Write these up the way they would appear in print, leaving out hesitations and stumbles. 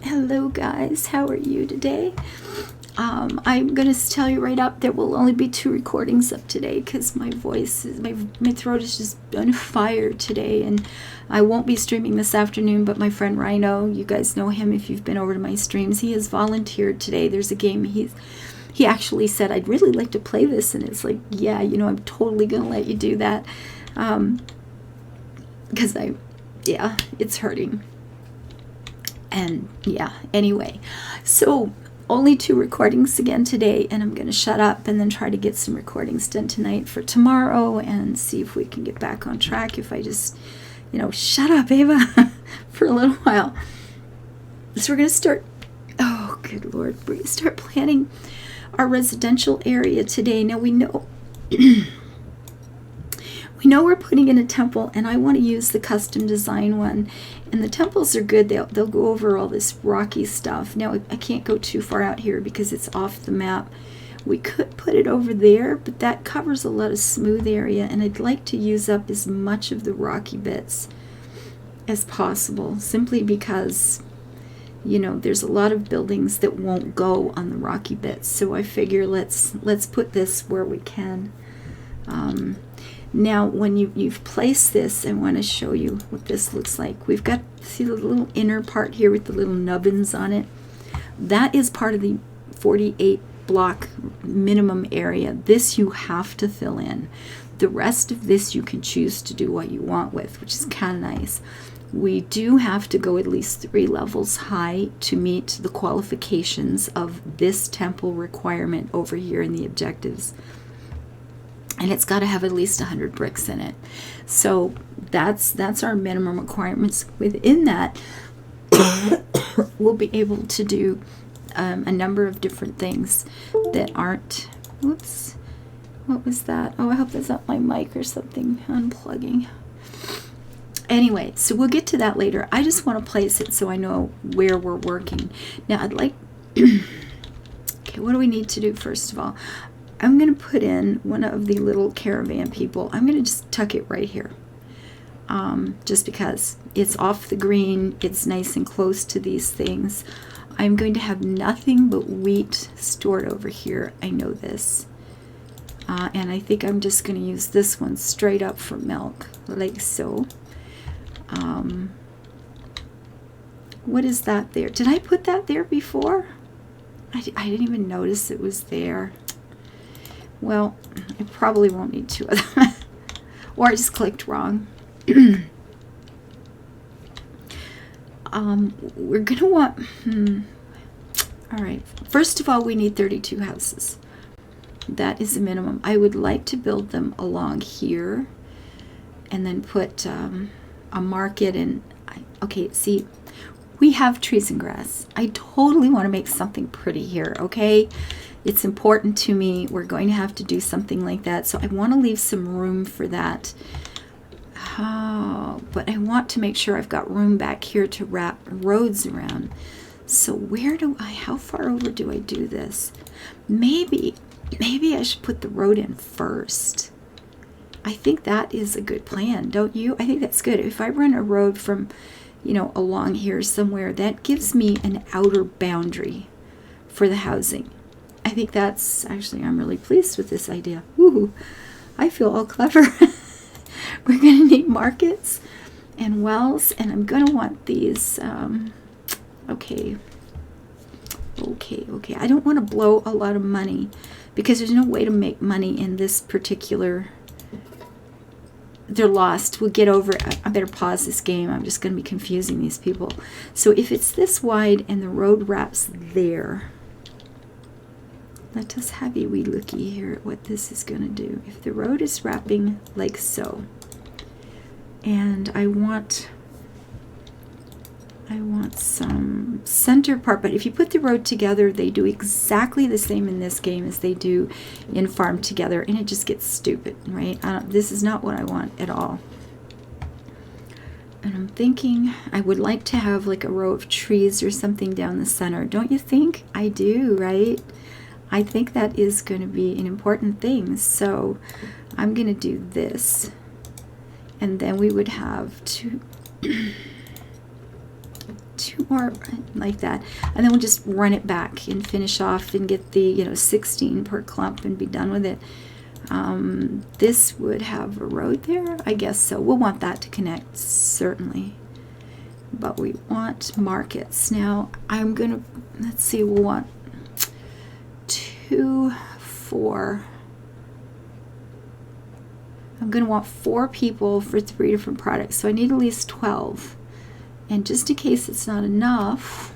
Hello guys, how are you today? I'm gonna tell you right up, there will only be 2 recordings up today because my voice is, my throat is just on fire today, and I won't be streaming this afternoon. But my friend Rhino, you guys know him if you've been over to my streams, he has volunteered today. There's a game he actually said, I'd really like to play this, and it's like, yeah, you know, I'm totally gonna let you do that, because yeah, it's hurting. And yeah, anyway, so only 2 recordings again today, and I'm going to shut up and then try to get some recordings done tonight for tomorrow and see if we can get back on track if I just, you know, shut up, Ava, for a little while. So we're going to start, oh, good Lord, we're going to start planning our residential area today. Now we know... We know we're putting in a temple, and I want to use the custom design one. And the temples are good. They'll go over all this rocky stuff. Now, I can't go too far out here because it's off the map. We could put it over there, but that covers a lot of smooth area, and I'd like to use up as much of the rocky bits as possible, simply because, you know, there's a lot of buildings that won't go on the rocky bits. So I figure let's put this where we can. Now, when you've placed this, I want to show you what this looks like. We've got, see the little inner part here with the little nubbins on it? That is part of the 48 block minimum area. This you have to fill in. The rest of this you can choose to do what you want with, which is kind of nice. We do have to go at least 3 levels high to meet the qualifications of this temple requirement over here in the objectives. And it's got to have at least 100 bricks in it. So that's our minimum requirements. Within that, we'll be able to do a number of different things that aren't... Whoops. What was that? Oh, I hope that's not my mic or something. Unplugging. Anyway, so we'll get to that later. I just want to place it so I know where we're working. Now, I'd like... Okay, what do we need to do first of all? I'm going to put in one of the little caravan people. I'm going to just tuck it right here. Just because it's off the green, it's nice and close to these things. I'm going to have nothing but wheat stored over here. I know this. And I think I'm just going to use this one straight up for milk, like so. What is that there? Did I put that there before? I didn't even notice it was there. Well, I probably won't need 2 of them. Or I just clicked wrong. We're going to want... All right. First of all, we need 32 houses. That is the minimum. I would like to build them along here and then put a market in... Okay, see, we have trees and grass. I totally want to make something pretty here, okay? It's important to me. We're going to have to do something like that. So I want to leave some room for that. Oh, but I want to make sure I've got room back here to wrap roads around. So where do I, how far over do I do this? Maybe I should put the road in first. I think that is a good plan, don't you? I think that's good. If I run a road from, you know, along here somewhere, that gives me an outer boundary for the housing. I think that's, actually, I'm really pleased with this idea. Ooh, I feel all clever. We're going to need markets and wells, and I'm going to want these, okay. I don't want to blow a lot of money because there's no way to make money in this particular, they're lost. We'll get over it. I better pause this game. I'm just going to be confusing these people. So if it's this wide and the road wraps there, let us have a wee looky here at what this is going to do. If the road is wrapping like so, and I want some center part, but if you put the road together, they do exactly the same in this game as they do in Farm Together, and it just gets stupid, right? This is not what I want at all. And I'm thinking I would like to have like a row of trees or something down the center. Don't you think? I do, right? I think that is going to be an important thing. So I'm going to do this. And then we would have 2 2 more like that, and then we'll just run it back and finish off and get the 16 per clump and be done with it. This would have a road there, I guess so. We'll want that to connect, certainly, but we want markets. Now I'm gonna, let's see, we'll want 2, 4. I'm gonna want 4 people for 3 different products, so I need at least 12. And just in case it's not enough,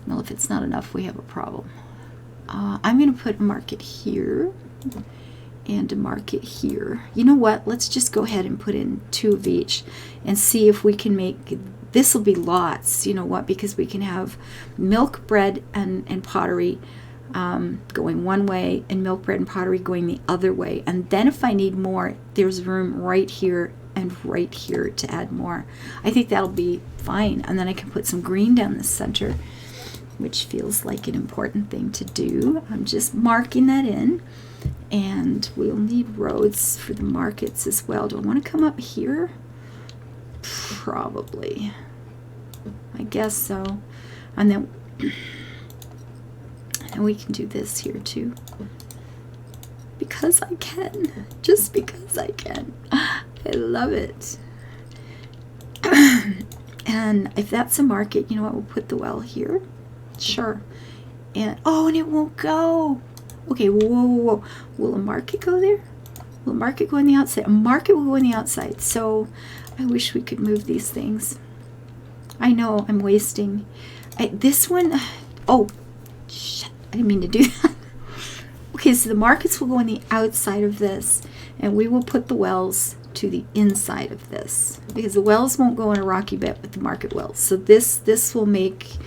well, if it's not enough, we have a problem. I'm gonna put a market here and a market here. You know what? Let's just go ahead and put in 2 of each and see if we can make, this will be lots, you know what, because we can have milk, bread, and pottery going one way and milk, bread, and pottery going the other way. And then if I need more, there's room right here and right here to add more. I think that'll be fine. And then I can put some green down the center, which feels like an important thing to do. I'm just marking that in. And we'll need roads for the markets as well. Do I want to come up here? Probably. I guess so. And then and we can do this here too. Because I can. Just because I can. I love it. And if that's a market, you know what? We'll put the well here. Sure. And oh, and it won't go. Okay, whoa. Will a market go there? Will a market go on the outside? A market will go on the outside. So I wish we could move these things. I know I'm wasting. This one, oh, shit. I didn't mean to do that. Okay, so the markets will go on the outside of this, and we will put the wells to the inside of this, because the wells won't go in a rocky bed with the market wells. So this will make,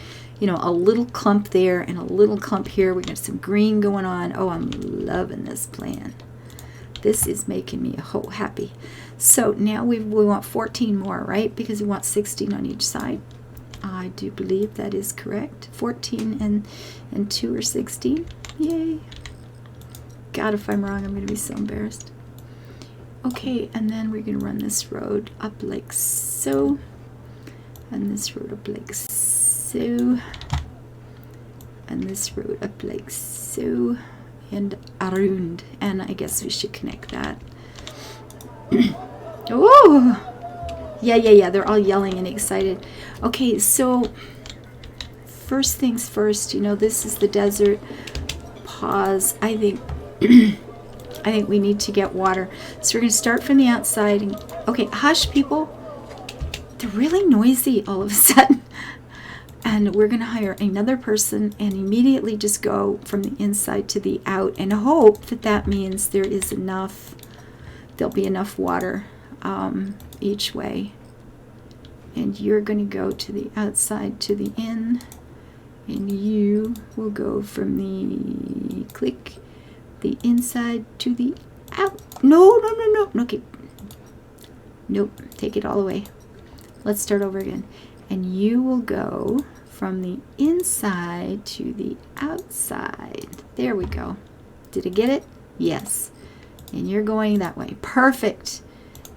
a little clump there and a little clump here. We got some green going on. Oh, I'm loving this plan. This is making me happy. So now we want 14 more, right? Because we want 16 on each side. I do believe that is correct. 14 and 2 are 16. Yay. God, if I'm wrong, I'm going to be so embarrassed. Okay, and then we're going to run this road up like so. And this road up like so. And this road up like so. And around. And I guess we should connect that. Oh! Yeah. They're all yelling and excited. Okay, so first things first, this is the desert. Pause. I think we need to get water. So we're going to start from the outside. And, okay, hush, people. They're really noisy all of a sudden. And we're going to hire another person and immediately just go from the inside to the out and hope that means there is enough, there'll be enough water each way. And you're going to go to the outside to the in, and you will go from the the inside to the out. No. Okay. Nope. Take it all away. Let's start over again. And you will go from the inside to the outside. There we go. Did I get it? Yes. And you're going that way. Perfect.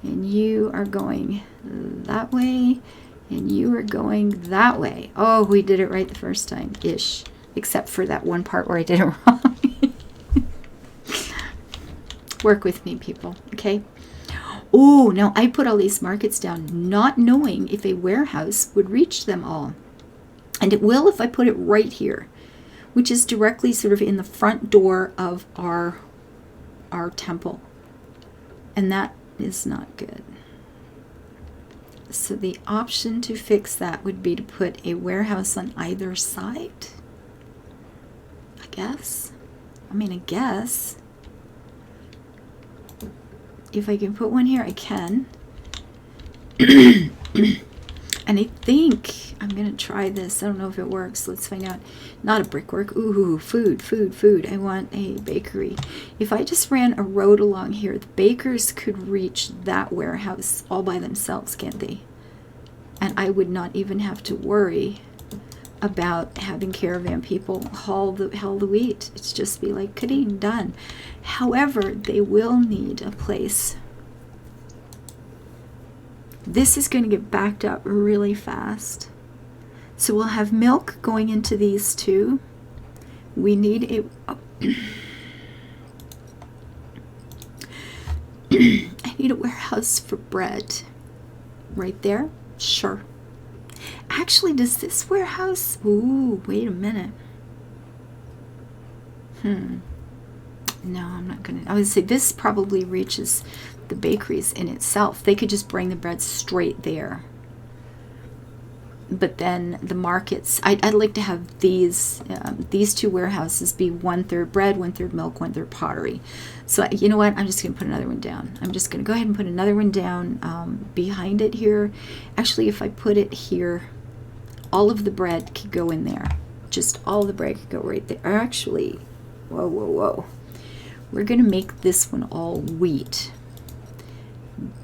And you are going that way. And you are going that way. Oh, we did it right the first time. Ish. Except for that one part where I did it wrong. Work with me, people. Okay? Oh, now I put all these markets down, not knowing if a warehouse would reach them all. And it will if I put it right here, which is directly sort of in the front door of our temple. And that is not good. So the option to fix that would be to put a warehouse on either side. I guess. If I can put one here, I can. And I think I'm going to try this. I don't know if it works. Let's find out. Not a brickwork. Ooh, food. I want a bakery. If I just ran a road along here, the bakers could reach that warehouse all by themselves, can't they? And I would not even have to worry about having caravan people haul the wheat. It's just be like, kadeen, done. However, they will need a place. This is going to get backed up really fast. So we'll have milk going into these two. We need a... I need a warehouse for bread. Right there? Sure. Actually, does this warehouse... Ooh, wait a minute. No, I'm not going to... I would say this probably reaches the bakeries in itself. They could just bring the bread straight there. But then the markets... I'd like to have these two warehouses be 1/3 bread, 1/3 milk, 1/3 pottery. So you know what? I'm just going to put another one down. I'm just going to go ahead and put another one down behind it here. Actually, if I put it here, all of the bread could go in there. Just all the bread could go right there. Or actually, whoa. We're going to make this one all wheat.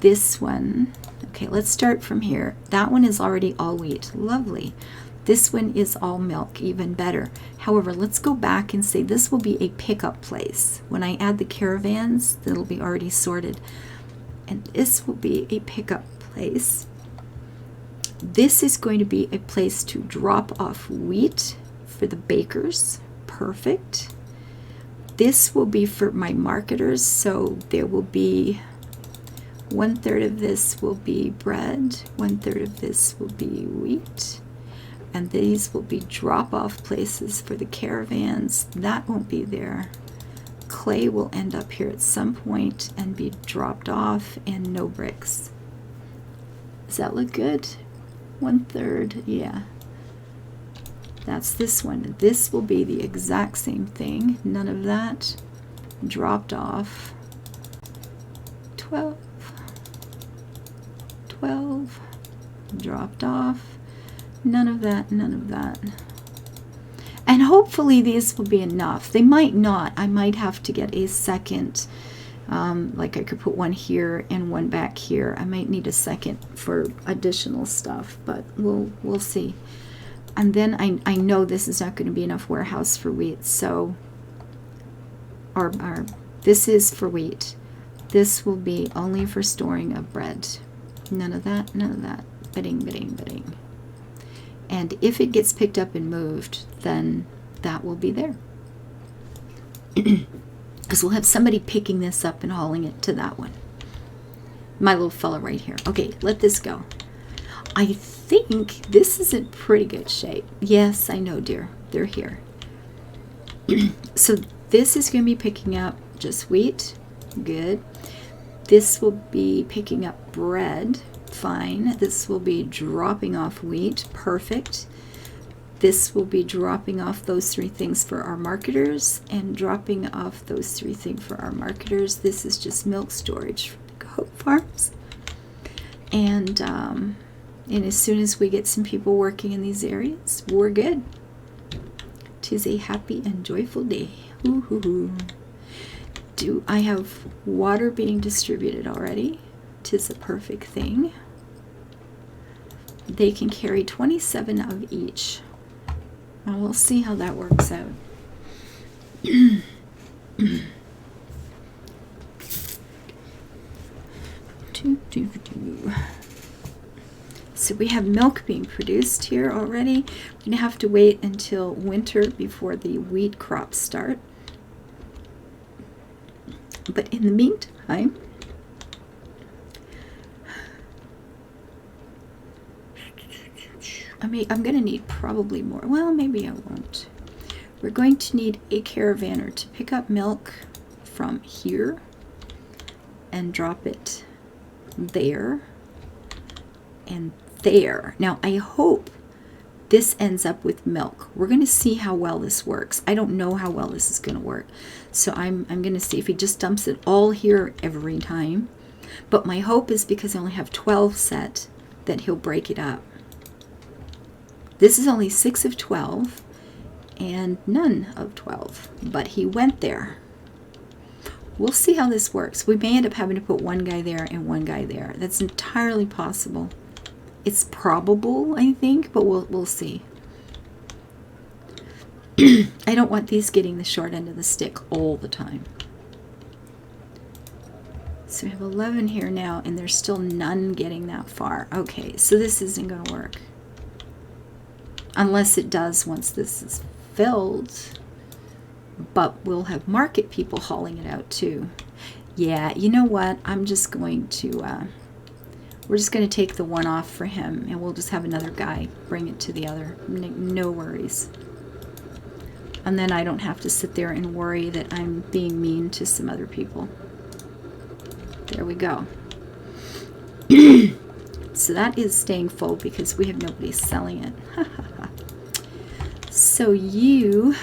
This one, okay, let's start from here. That one is already all wheat. Lovely. This one is all milk, even better. However, let's go back and say this will be a pickup place. When I add the caravans, that'll be already sorted. And this will be a pickup place. This is going to be a place to drop off wheat for the bakers. Perfect. This will be for my marketers, so there will be 1/3 of this will be bread, 1/3 of this will be wheat, and these will be drop-off places for the caravans. That won't be there. Clay will end up here at some point and be dropped off, and no bricks. Does that look good? 1/3, yeah. That's this one. This will be the exact same thing. None of that. Dropped off. 12. Dropped off. None of that, none of that. And hopefully these will be enough. They might not. I might have to get a second, like I could put one here and one back here. I might need a second for additional stuff, but we'll see. And then I know this is not going to be enough warehouse for wheat, so this is for wheat. This will be only for storing of bread. None of that, none of that. Bidding. And if it gets picked up and moved, then that will be there. Because we'll have somebody picking this up and hauling it to that one. My little fella right here. Okay, let this go. I think this is in pretty good shape. Yes, I know, dear. They're here. So this is going to be picking up just wheat. Good. This will be picking up bread. Fine. This will be dropping off wheat. Perfect. This will be dropping off those three things for our marketers and dropping off those three things for our marketers. This is just milk storage for the goat farms. And as soon as we get some people working in these areas, we're good. 'Tis a happy and joyful day. Ooh. Do I have water being distributed already? 'Tis a perfect thing. They can carry 27 of each. Well, we'll see how that works out. So we have milk being produced here already. We're going to have to wait until winter before the wheat crops start. But in the meantime, I'm going to need probably more. Well, maybe I won't. We're going to need a caravanner to pick up milk from here and drop it there and there. Now, I hope this ends up with milk. We're going to see how well this works. I don't know how well this is going to work. So I'm going to see if he just dumps it all here every time. But my hope is because I only have 12 set that he'll break it up. This is only 6 of 12 and none of 12. But he went there. We'll see how this works. We may end up having to put one guy there and one guy there. That's entirely possible. It's probable, I think, but we'll see. I don't want these getting the short end of the stick all the time. So we have 11 here now, and there's still none getting that far. Okay, so this isn't going to work. unless it does once this is filled. But we'll have market people hauling it out too. Yeah, you know what? I'm just going to, we're just going to take the one off for him, and we'll just have another guy bring it to the other. No worries. And then I don't have to sit there and worry that I'm being mean to some other people. There we go. So that is staying full because we have nobody selling it. So you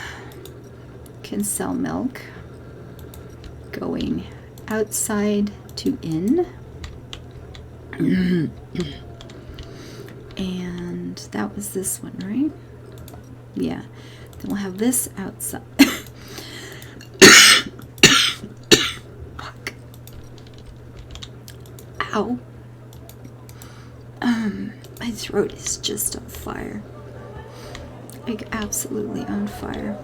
can sell milk going outside to in. And that was this one, right? Yeah. Then we'll have this outside. Fuck. Ow. My throat is just on fire. Like absolutely on fire.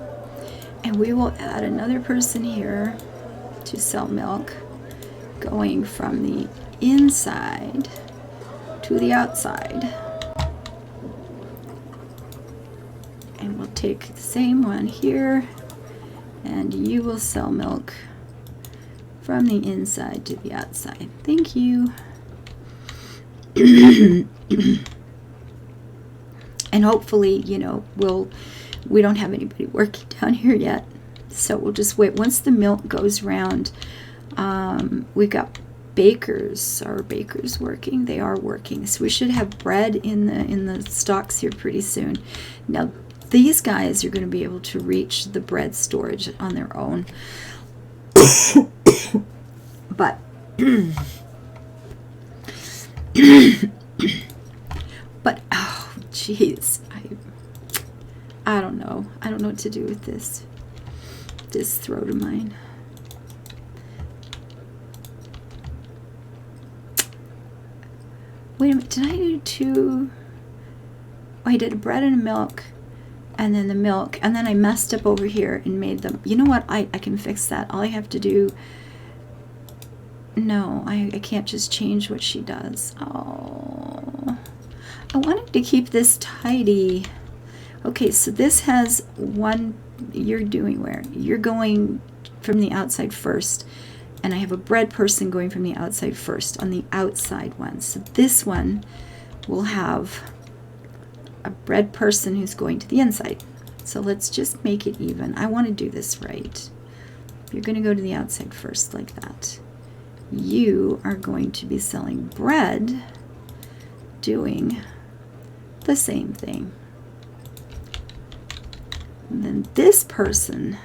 And we will add another person here to sell milk going from the inside to the outside. And we'll take the same one here, and you will sell milk from the inside to the outside. Thank you. And hopefully, you know, we don't have anybody working down here yet, so we'll just wait. Once the milk goes round, we've got bakers. Are bakers working? They are working, so we should have bread in the stocks here pretty soon. Now these guys are going to be able to reach the bread storage on their own. But oh jeez, I don't know what to do with this throat of mine. Wait a minute, did I do two? Oh, I did a bread and a milk, and then the milk, and then I messed up over here and made them. You know what? I can fix that. All I have to do. No, I can't just change what she does. Oh, I wanted to keep this tidy. Okay, so this has one. You're doing where? You're going from the outside first, and I have a bread person going from the outside first on the outside one. So this one will have a bread person who's going to the inside. So let's just make it even. I want to do this right. You're going to go to the outside first like that. You are going to be selling bread, doing the same thing. And then this person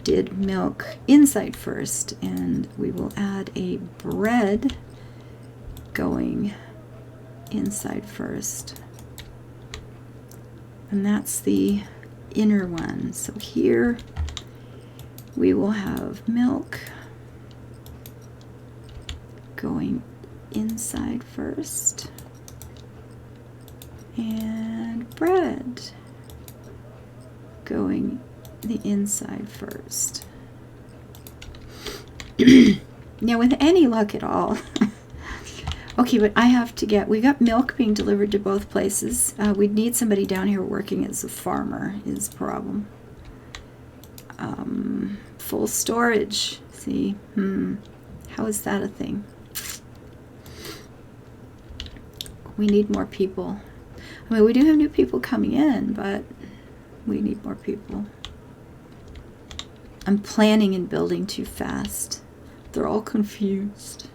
did milk inside first, and we will add a bread going inside first. And that's the inner one. So here we will have milk going inside first, and bread going the inside first. Now with any luck at all, okay, but I have to get, we got milk being delivered to both places. We'd need somebody down here working as a farmer is the problem. Full storage, see, how is that a thing? We need more people. I mean, we do have new people coming in, but we need more people. I'm planning and building too fast. They're all confused.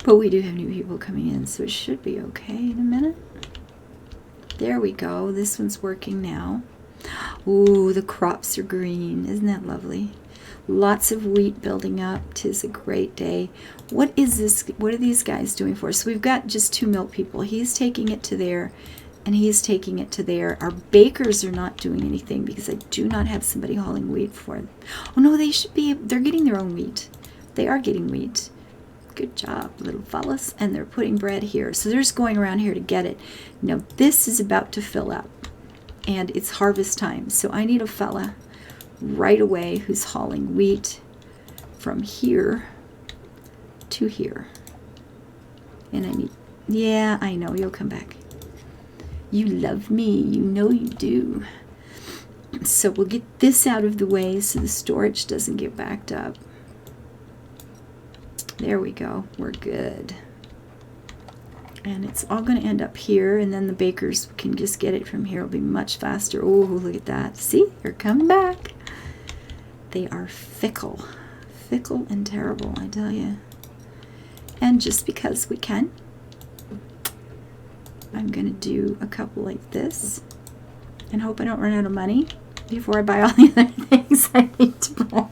But we do have new people coming in, so it should be okay in a minute. There we go. This one's working now. Ooh, the crops are green. Isn't that lovely? Lots of wheat building up. 'Tis a great day. What is this? What are these guys doing for us? So we've got just 2 milk people. He's taking it to there, and he's taking it to there. Our bakers are not doing anything because I do not have somebody hauling wheat for them. Oh no, they should be. They're getting their own wheat. They are getting wheat. Good job, little fellas. And they're putting bread here. So they're just going around here to get it. Now this is about to fill up, and it's harvest time. So I need a fella right away who's hauling wheat from here to here. And I need, yeah, I know, you'll come back. You love me. You know you do. So we'll get this out of the way so the storage doesn't get backed up. There we go. We're good. And it's all going to end up here, and then the bakers can just get it from here. It'll be much faster. Oh, look at that. See? They're coming back. They are fickle. Fickle and terrible, I tell you. And just because we can, I'm going to do a couple like this and hope I don't run out of money before I buy all the other things I need to buy.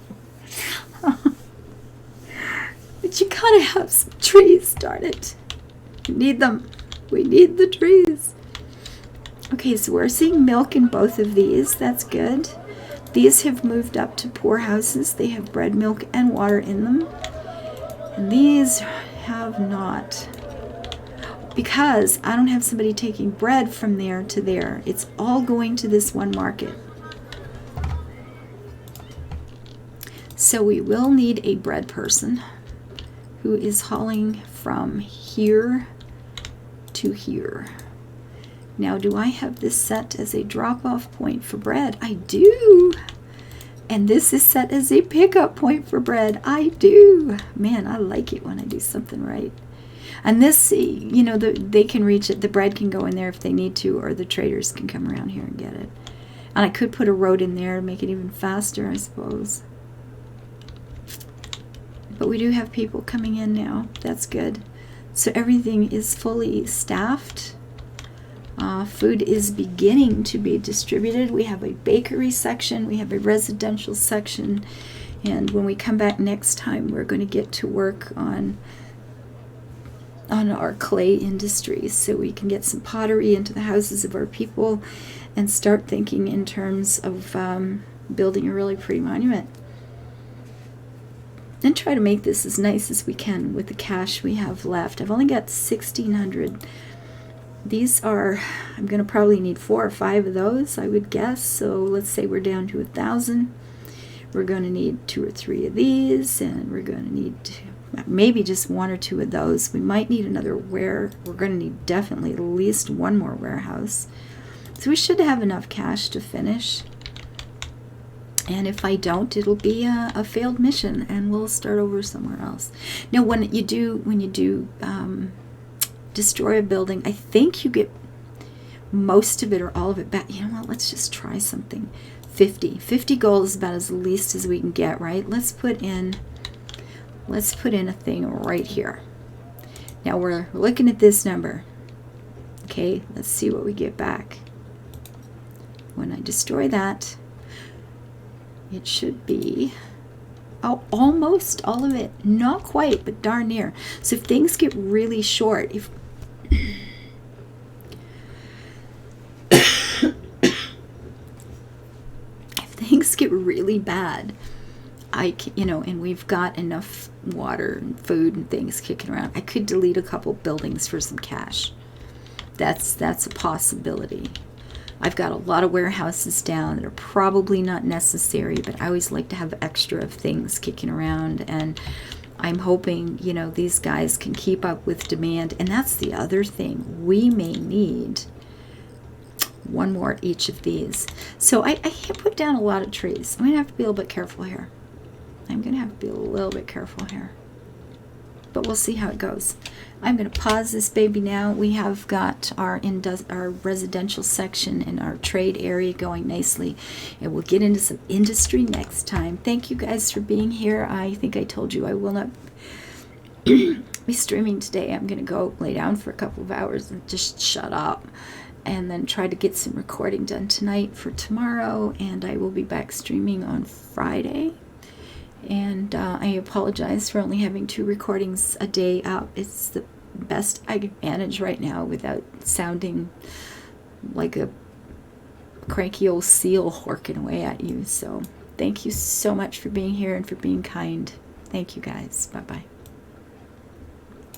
But you gotta have some trees, darn it. We need them. We need the trees. Okay, so we're seeing milk in both of these. That's good. These have moved up to pour houses. They have bread, milk, and water in them. And these have not. Because I don't have somebody taking bread from there to there. It's all going to this one market. So we will need a bread person who is hauling from here to here. Now, do I have this set as a drop-off point for bread? I do. And this is set as a pickup point for bread. I do. Man, I like it when I do something right. And this, you know, they can reach it. The bread can go in there if they need to, or the traders can come around here and get it. And I could put a road in there to make it even faster, I suppose. But we do have people coming in now. That's good. So everything is fully staffed. Food is beginning to be distributed. We have a bakery section. We have a residential section. And when we come back next time, we're going to get to work on our clay industries so we can get some pottery into the houses of our people and start thinking in terms of building a really pretty monument. And try to make this as nice as we can with the cash we have left. I've only got 1,600. These are, I'm going to probably need 4 or 5 of those, I would guess. So let's say we're down to 1,000. We're going to need 2 or 3 of these, and we're going to need maybe just 1 or 2 of those. We might need another we're going to need definitely at least 1 more warehouse. So we should have enough cash to finish. And if I don't, it'll be a failed mission, and we'll start over somewhere else. Now, when you do destroy a building, I think you get most of it or all of it back. You know what? Let's just try something. 50 gold is about as least as we can get, right? Let's put in a thing right here. Now we're looking at this number. Okay, let's see what we get back. When I destroy that, it should be almost all of it. Not quite, but darn near. So if things get really short, if things get really bad, and we've got enough water and food and things kicking around, I could delete a couple buildings for some cash. That's a possibility. I've got a lot of warehouses down that are probably not necessary, but I always like to have extra of things kicking around, and I'm hoping, these guys can keep up with demand. And that's the other thing. We may need 1 more each of these. So I put down a lot of trees. I'm going to have to be a little bit careful here. But we'll see how it goes. I'm going to pause this baby now. We have got our residential section and our trade area going nicely. And we'll get into some industry next time. Thank you guys for being here. I think I told you I will not be streaming today. I'm going to go lay down for a couple of hours and just shut up. And then try to get some recording done tonight for tomorrow. And I will be back streaming on Friday. And I apologize for only having 2 recordings a day up. It's the best I can manage right now without sounding like a cranky old seal horking away at you. So thank you so much for being here and for being kind. Thank you guys. Bye-bye.